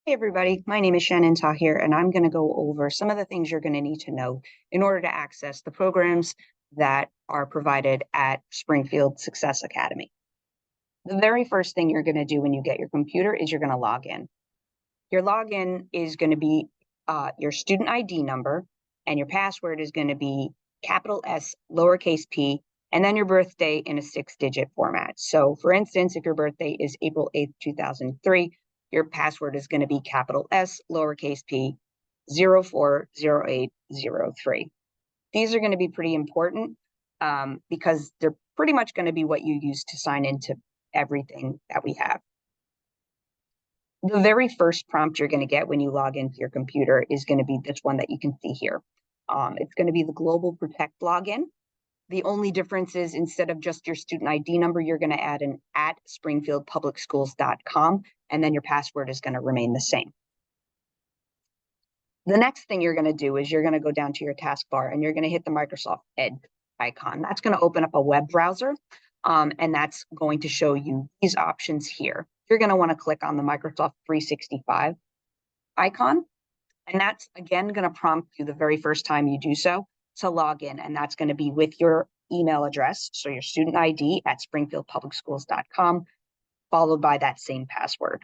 Hey everybody, my name is Shannon Tahir, and I'm going to go over some of the things you're going to need to know in order to access the programs that are provided at Springfield Success Academy. The very first thing you're going to do when you get your computer is you're going to log in. Your login is going to be your student ID number, and your password is going to be capital S, lowercase p, and then your birthday in a 6-digit format. So for instance, if your birthday is April 8th, 2003, your password is going to be capital S, lowercase p, 040803. These are going to be pretty important because they're pretty much going to be what you use to sign into everything that we have. The very first prompt you're going to get when you log into your computer is going to be this one that you can see here. It's going to be the Global Protect login. The only difference is instead of just your student ID number, you're going to add an @springfieldpublicschools.com, and then your password is going to remain the same. The next thing you're going to do is you're going to go down to your taskbar and you're going to hit the Microsoft Edge icon. That's going to open up a web browser, and that's going to show you these options here. You're going to want to click on the Microsoft 365 icon, and that's again going to prompt you the very first time you do so to log in, and that's going to be with your email address, so your student ID at springfieldpublicschools.com, followed by that same password.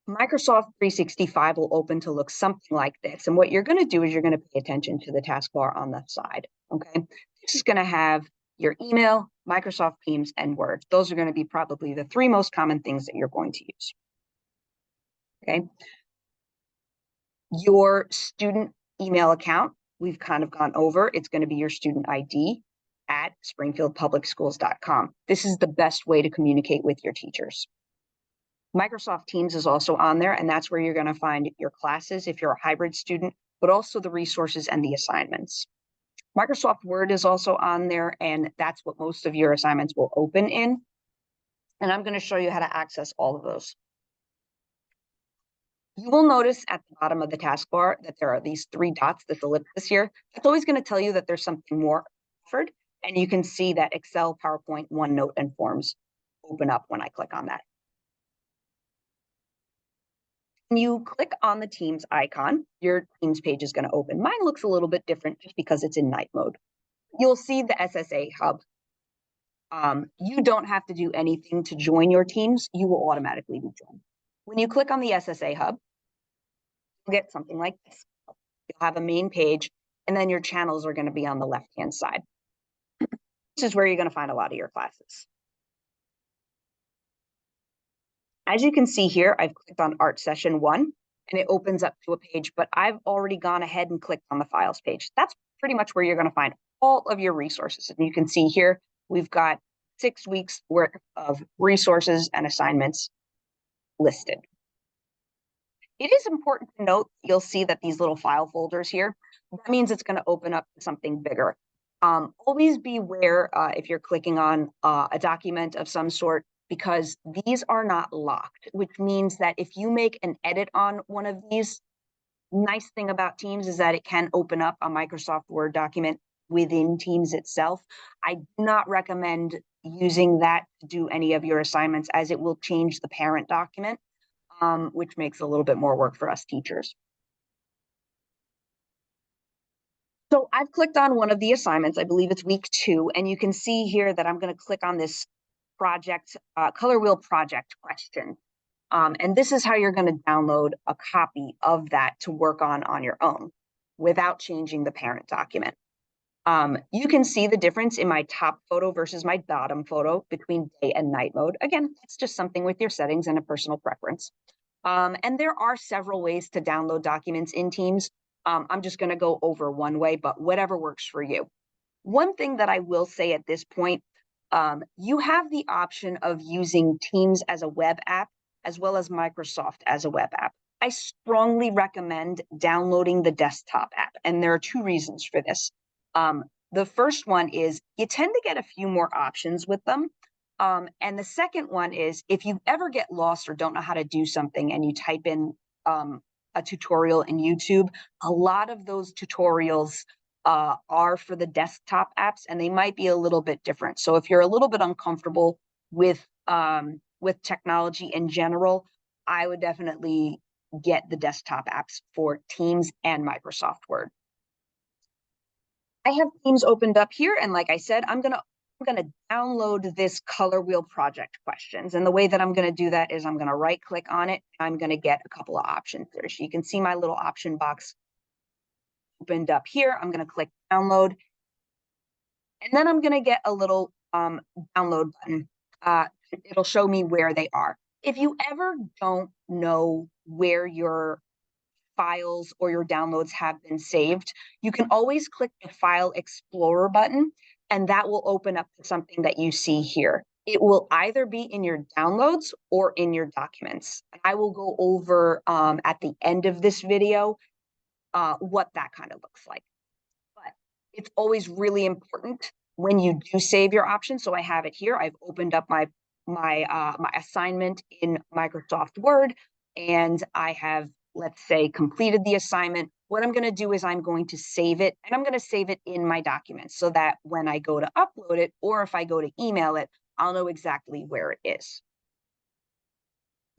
Microsoft 365 will open to look something like this, and what you're going to do is you're going to pay attention to the taskbar on the side, okay? This is going to have your email, Microsoft Teams, and Word. Those are going to be probably the three most common things that you're going to use. Okay. Your student email account, we've kind of gone over. It's going to be your student ID at springfieldpublicschools.com. This is the best way to communicate with your teachers. Microsoft Teams is also on there, and that's where you're going to find your classes if you're a hybrid student, but also the resources and the assignments. Microsoft Word is also on there, and that's what most of your assignments will open in. And I'm going to show you how to access all of those. You will notice at the bottom of the taskbar that there are these three dots, this ellipsis here. It's always going to tell you that there's something more offered, and you can see that Excel, PowerPoint, OneNote, and Forms open up when I click on that. When you click on the Teams icon, your Teams page is going to open. Mine looks a little bit different just because it's in night mode. You'll see the SSA Hub. You don't have to do anything to join your Teams. You will automatically be joined. When you click on the SSA Hub, you'll get something like this. You'll have a main page, and then your channels are going to be on the left-hand side. This is where you're going to find a lot of your classes. As you can see here, I've clicked on Art Session 1, and it opens up to a page, but I've already gone ahead and clicked on the Files page. That's pretty much where you're going to find all of your resources. And you can see here, we've got 6 weeks worth of resources and assignments listed. It is important to note, you'll see that these little file folders here, that means it's going to open up to something bigger. Always beware if you're clicking on a document of some sort, because these are not locked, which means that if you make an edit on one of these, nice thing about Teams is that it can open up a Microsoft Word document within Teams itself. I do not recommend using that to do any of your assignments, as it will change the parent document, which makes a little bit more work for us teachers. So I've clicked on one of the assignments, I believe it's week 2, and you can see here that I'm going to click on this project, color wheel project question. And this is how you're going to download a copy of that to work on your own without changing the parent document. You can see the difference in my top photo versus my bottom photo between day and night mode. Again, it's just something with your settings and a personal preference. And there are several ways to download documents in Teams. I'm just going to go over one way, but whatever works for you. One thing that I will say at this point, you have the option of using Teams as a web app as well as Microsoft as a web app. I strongly recommend downloading the desktop app, and there are 2 reasons for this. The first one is you tend to get a few more options with them. And the second one is if you ever get lost or don't know how to do something and you type in a tutorial in YouTube, a lot of those tutorials are for the desktop apps, and they might be a little bit different. So if you're a little bit uncomfortable with with technology in general, I would definitely get the desktop apps for Teams and Microsoft Word. I have Teams opened up here, and like I said, I'm gonna download this color wheel project questions. And the way that I'm gonna do that is I'm gonna right click on it. I'm gonna get a couple of options there. So you can see my little option box opened up here. I'm gonna click download, and then I'm gonna get a little download button. It'll show me where they are. If you ever don't know where your files or your downloads have been saved, you can always click the File Explorer button, and that will open up to something that you see here. It will either be in your downloads or in your documents. I will go over at the end of this video what that kind of looks like. But it's always really important when you do save your option. So I have it here. I've opened up my assignment in Microsoft Word, and I have, let's say, completed the assignment. What I'm going to do is I'm going to save it, and I'm going to save it in my documents so that when I go to upload it, or if I go to email it, I'll know exactly where it is.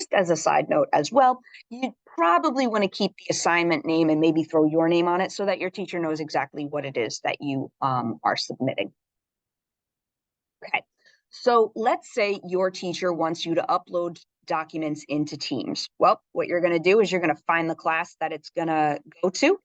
Just as a side note as well, you probably want to keep the assignment name and maybe throw your name on it so that your teacher knows exactly what it is that you are submitting. Okay, so let's say your teacher wants you to upload documents into Teams. Well, what you're going to do is you're going to find the class that it's going to go to.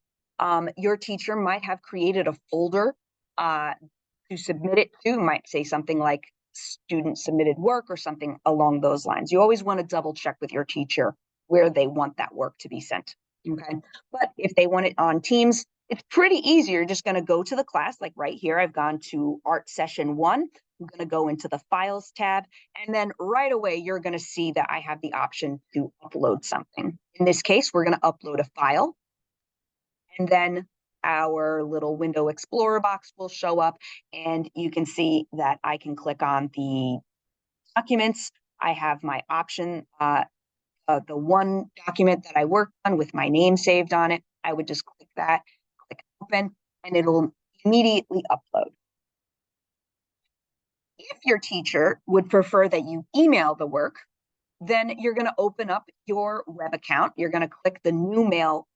Your teacher might have created a folder to submit it to. Might say something like student submitted work or something along those lines. You always want to double check with your teacher where they want that work to be sent. Okay, but if they want it on Teams, it's pretty easy. You're just going to go to the class, like right here. I've gone to Art Session 1. I'm going to go into the Files tab, and then right away, you're going to see that I have the option to upload something. In this case, we're going to upload a file, and then our little window explorer box will show up, and you can see that I can click on the documents. I have my option, the one document that I worked on with my name saved on it. I would just click that, click open, and it'll immediately upload. If your teacher would prefer that you email the work, then you're going to open up your web account. You're going to click the new mail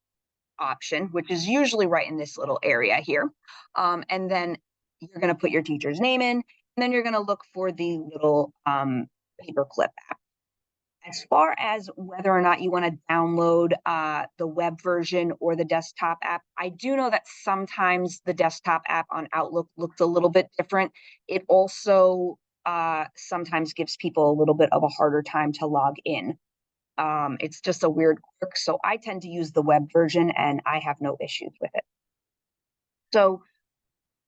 option, which is usually right in this little area here. And then you're going to put your teacher's name in, and then you're going to look for the little paperclip app. As far as whether or not you want to download the web version or the desktop app, I do know that sometimes the desktop app on Outlook looks a little bit different. It also sometimes gives people a little bit of a harder time to log in. It's just a weird quirk, so I tend to use the web version, and I have no issues with it. So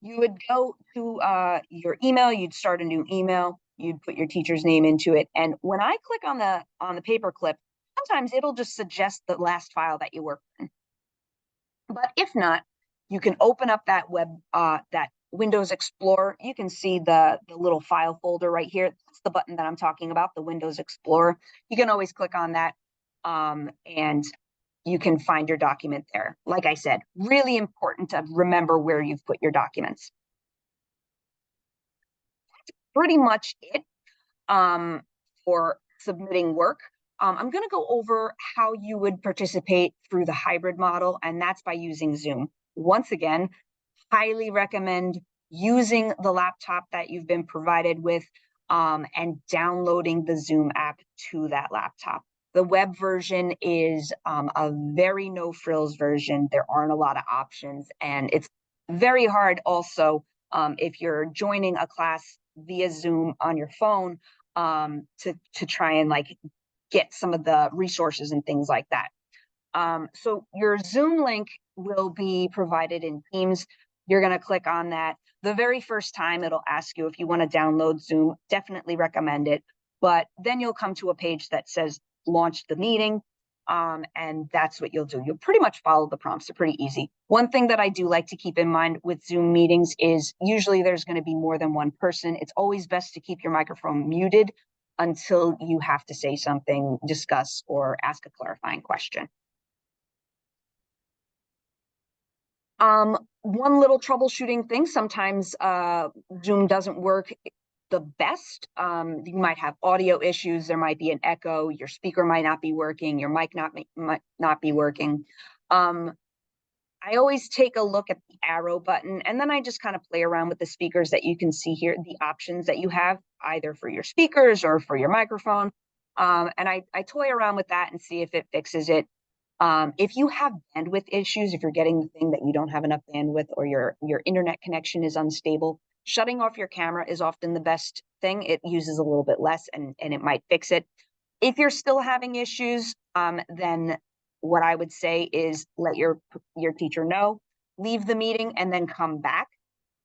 you would go to your email, you'd start a new email, you'd put your teacher's name into it. And when I click on the paperclip, sometimes it'll just suggest the last file that you worked in. But if not, you can open up that that Windows Explorer. You can see the little file folder right here. That's the button that I'm talking about, the Windows Explorer. You can always click on that, and you can find your document there. Like I said, really important to remember where you've put your documents. That's pretty much it for submitting work. I'm going to go over how you would participate through the hybrid model, and that's by using Zoom. Once again, highly recommend using the laptop that you've been provided with and downloading the Zoom app to that laptop. The web version is a very no-frills version. There aren't a lot of options, and it's very hard also if you're joining a class via Zoom on your phone to try and like get some of the resources and things like that. So your Zoom link will be provided in Teams. You're going to click on that. The very first time it'll ask you if you want to download Zoom. Definitely recommend it. But then you'll come to a page that says launch the meeting. And that's what you'll do. You'll pretty much follow the prompts. They're pretty easy. One thing that I do like to keep in mind with Zoom meetings is usually there's going to be more than one person. It's always best to keep your microphone muted until you have to say something, discuss, or ask a clarifying question. One little troubleshooting thing, sometimes Zoom doesn't work the best. You might have audio issues. There might be an echo. Your speaker might not be working. Your might not be working. I always take a look at the arrow button, and then I just kind of play around with the speakers that you can see here, the options that you have either for your speakers or for your microphone. And I toy around with that and see if it fixes it. If you have bandwidth issues, if you're getting the thing that you don't have enough bandwidth or your internet connection is unstable, shutting off your camera is often the best thing. It uses a little bit less and it might fix it. If you're still having issues, then what I would say is let your teacher know, leave the meeting, and then come back.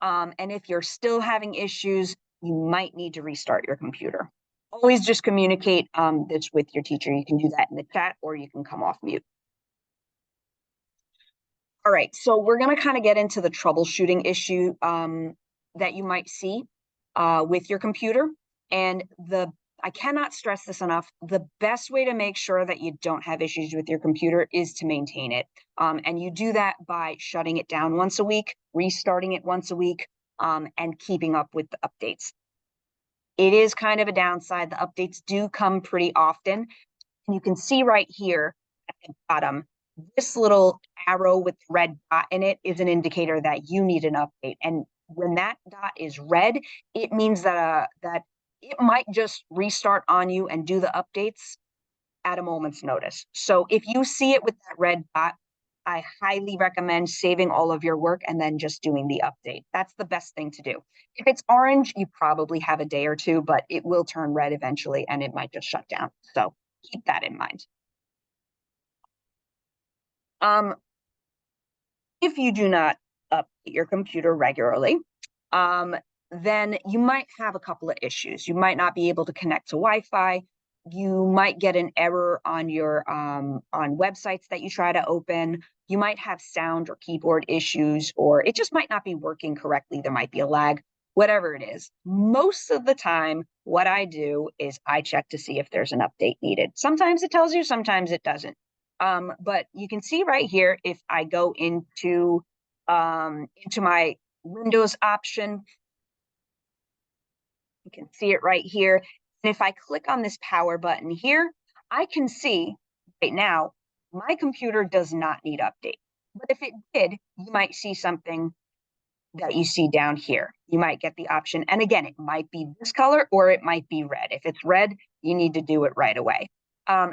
And if you're still having issues, you might need to restart your computer. Always just communicate this with your teacher. You can do that in the chat or you can come off mute. All right, so we're going to kind of get into the troubleshooting issue that you might see with your computer. And I cannot stress this enough. The best way to make sure that you don't have issues with your computer is to maintain it. And you do that by shutting it down once a week, restarting it once a week, and keeping up with the updates. It is kind of a downside. The updates do come pretty often. And you can see right here at the bottom, this little arrow with the red dot in it is an indicator that you need an update. And when that dot is red, it means that it might just restart on you and do the updates at a moment's notice. So if you see it with that red dot, I highly recommend saving all of your work and then just doing the update. That's the best thing to do. If it's orange, you probably have a day or two, but it will turn red eventually and it might just shut down. So keep that in mind. If you do not update your computer regularly, then you might have a couple of issues. You might not be able to connect to Wi-Fi. You might get an error on your on websites that you try to open. You might have sound or keyboard issues, or it just might not be working correctly. There might be a lag, whatever it is. Most of the time, what I do is I check to see if there's an update needed. Sometimes it tells you, sometimes it doesn't. But you can see right here, if I go into my Windows option, you can see it right here. And if I click on this power button here, I can see right now, my computer does not need update. But if it did, you might see something that you see down here. You might get the option. And again, it might be this color or it might be red. If it's red, you need to do it right away.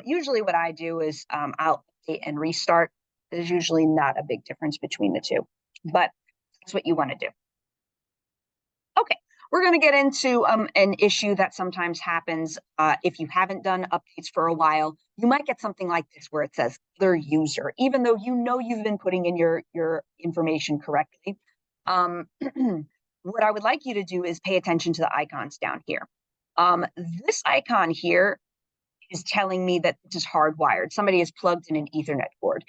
Usually what I do is I'll update and restart. There's usually not a big difference between the two, but that's what you want to do. Okay, we're going to get into an issue that sometimes happens if you haven't done updates for a while. You might get something like this where it says other user, even though you know you've been putting in your information correctly. What I would like you to do is pay attention to the icons down here. This icon here is telling me that this is hardwired. Somebody has plugged in an Ethernet cord.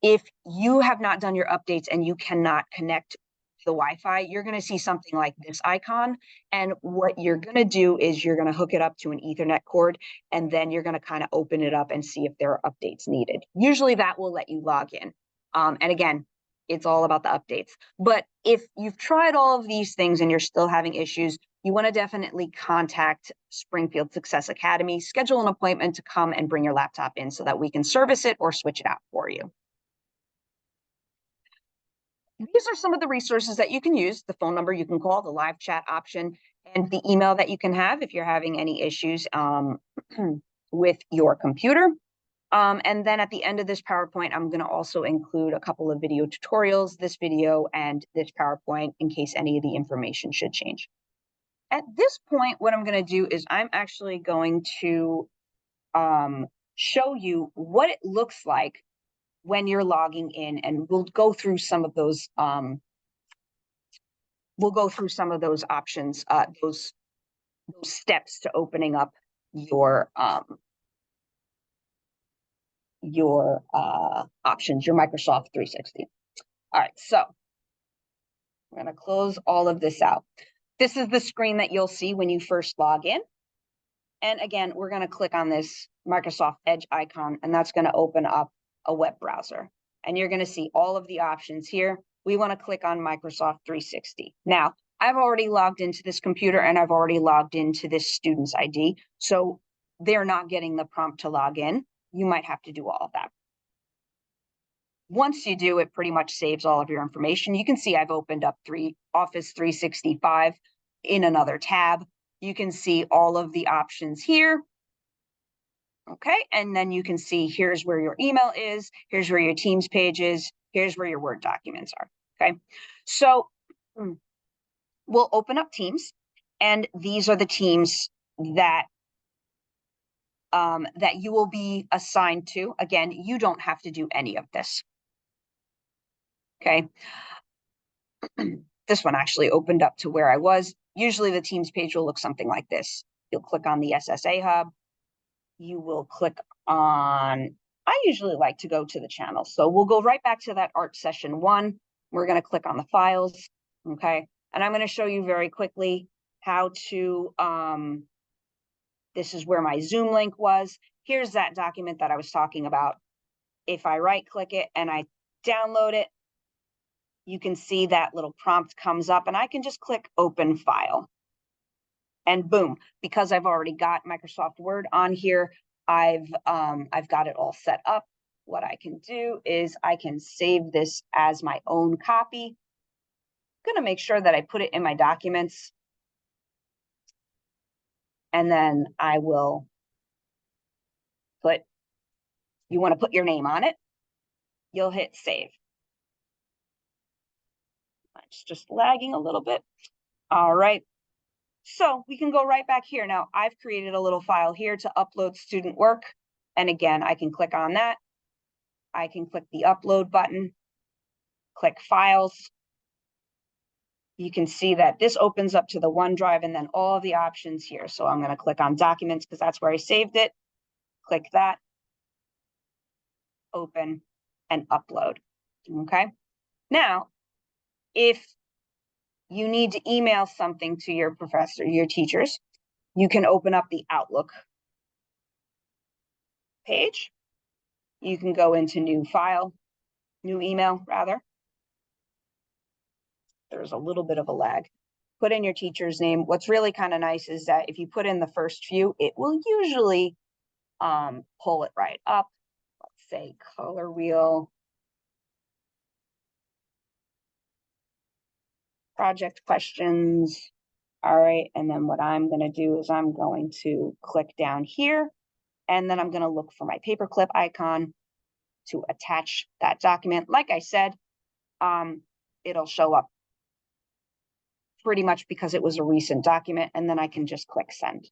If you have not done your updates and you cannot connect to the Wi-Fi, you're going to see something like this icon. And what you're going to do is you're going to hook it up to an Ethernet cord, and then you're going to kind of open it up and see if there are updates needed. Usually that will let you log in. And again, it's all about the updates. But if you've tried all of these things and you're still having issues, you want to definitely contact Springfield Success Academy, schedule an appointment to come and bring your laptop in so that we can service it or switch it out for you. These are some of the resources that you can use, the phone number you can call, the live chat option, and the email that you can have if you're having any issues with your computer. And then at the end of this PowerPoint, I'm going to also include a couple of video tutorials, this video and this PowerPoint, in case any of the information should change. At this point, what I'm going to do is I'm actually going to show you what it looks like when you're logging in, and we'll go through some of those. We'll go through some of those options, those steps to opening up your options, your Microsoft 360. All right, so we're going to close all of this out. This is the screen that you'll see when you first log in. And again, we're going to click on this Microsoft Edge icon, and that's going to open up a web browser. And you're going to see all of the options here. We want to click on Microsoft 360. Now, I've already logged into this computer and I've already logged into this student's ID. So they're not getting the prompt to log in. You might have to do all of that. Once you do, it pretty much saves all of your information. You can see I've opened up Office 365 in another tab. You can see all of the options here. Okay, and then you can see here's where your email is, here's where your Teams page is, here's where your Word documents are. Okay, so we'll open up Teams, and these are the teams that that you will be assigned to. Again, you don't have to do any of this. Okay. This one actually opened up to where I was. Usually the Teams page will look something like this. You'll click on the SSA Hub. You will click on, I usually like to go to the channel. So we'll go right back to that art session 1. We're going to click on the files. Okay. And I'm going to show you very quickly how to, this is where my Zoom link was. Here's that document that I was talking about. If I right click it and I download it, you can see that little prompt comes up and I can just click open file. And boom, because I've already got Microsoft Word on here, I've got it all set up. What I can do is I can save this as my own copy. I'm going to make sure that I put it in my documents. And then I will put, you want to put your name on it. You'll hit save. It's just lagging a little bit. All right. So we can go right back here. Now I've created a little file here to upload student work. And again, I can click on that. I can click the upload button, click files. You can see that this opens up to the OneDrive and then all of the options here. So I'm going to click on documents because that's where I saved it. Click that, open, and upload. Okay. Now, if you need to email something to your professor, your teachers, you can open up the Outlook page. You can go into new file, new email rather. There's a little bit of a lag. Put in your teacher's name. What's really kind of nice is that if you put in the first few, it will usually pull it right up. Let's say color wheel project questions. All right, and then what I'm going to do is I'm going to click down here, and then I'm going to look for my paperclip icon to attach that document. Like I said, it'll show up pretty much because it was a recent document, and then I can just click send.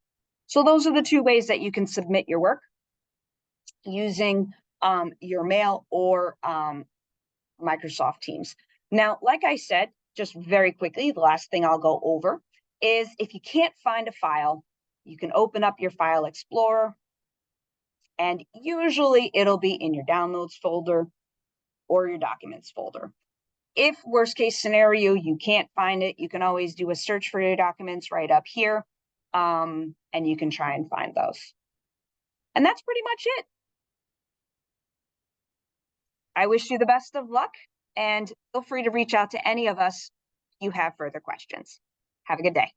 So those are the 2 ways that you can submit your work using your mail or Microsoft Teams. Now, like I said, just very quickly, the last thing I'll go over is if you can't find a file, you can open up your File Explorer, and usually it'll be in your Downloads folder or your Documents folder. If worst case scenario, you can't find it, you can always do a search for your documents right up here, and you can try and find those. And that's pretty much it. I wish you the best of luck, and feel free to reach out to any of us if you have further questions. Have a good day.